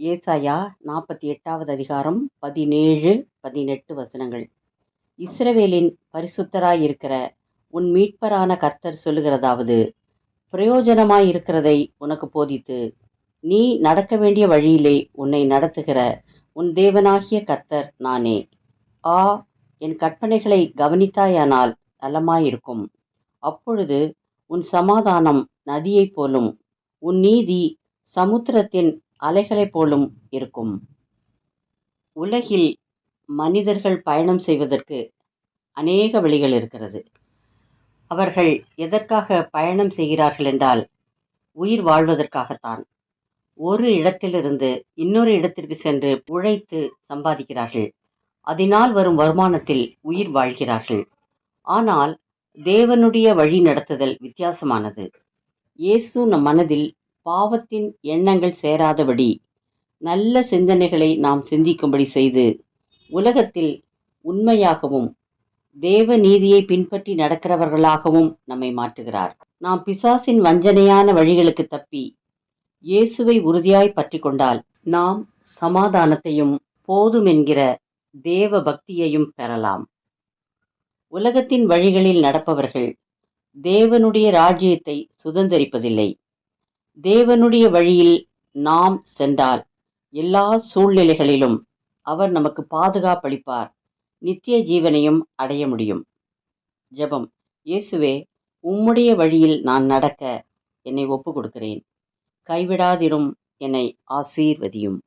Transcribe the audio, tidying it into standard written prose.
ஏசாயா 48வது அதிகாரம் 17, 18 வசனங்கள். இஸ்ரவேலின் பரிசுத்தராயிருக்கிற உன் மீட்பரான கர்த்தர் சொல்லுகிறதாவது, பிரயோஜனமாயிருக்கிறதை உனக்கு போதித்து, நீ நடக்க வேண்டிய வழியிலே உன்னை நடத்துகிற உன் தேவனாகிய கர்த்தர் நானே. ஆ, என் கற்பனைகளை கவனித்தாயானால் நலமாயிருக்கும். அப்பொழுது உன் சமாதானம் நதியைப் போலும், உன் நீதி சமுத்திரத்தின் அலைகளைப் போலும் இருக்கும். உலகில் மனிதர்கள் பயணம் செய்வதற்கு அநேக வழிகள் இருக்கிறது. அவர்கள் எதற்காக பயணம் செய்கிறார்கள் என்றால், உயிர் வாழ்வதற்காகத்தான். ஒரு இடத்திலிருந்து இன்னொரு இடத்திற்கு சென்று உழைத்து சம்பாதிக்கிறார்கள். அதனால் வரும் வருமானத்தில் உயிர் வாழ்கிறார்கள். ஆனால் தேவனுடைய வழி நடத்துதல் வித்தியாசமானது. இயேசு நம் மனதில் பாவத்தின் எண்ணங்கள் சேராதபடி நல்ல சிந்தனைகளை நாம் சிந்திக்கும்படி செய்து, உலகத்தில் உண்மையாகவும் தேவ நீதியை பின்பற்றி நடக்கிறவர்களாகவும் நம்மை மாற்றுகிறார். நாம் பிசாசின் வஞ்சனையான வழிகளுக்கு தப்பி இயேசுவை உறுதியாய் பற்றி கொண்டால் நாம் சமாதானத்தையும் போதுமென்கிற தேவ பக்தியையும் பெறலாம். உலகத்தின் வழிகளில் நடப்பவர்கள் தேவனுடைய ராஜ்யத்தை சுதந்தரிப்பதில்லை. தேவனுடைய வழியில் நாம் சென்றால் எல்லா சூழ்நிலைகளிலும் அவர் நமக்கு பாதுகாப்பளிப்பார். நித்திய ஜீவனையும் அடைய முடியும். ஜெபம். இயேசுவே, உம்முடைய வழியில் நான் நடக்க என்னை ஒப்பு கொடுக்கிறேன். கைவிடாதிரும், என்னை ஆசீர்வதியும்.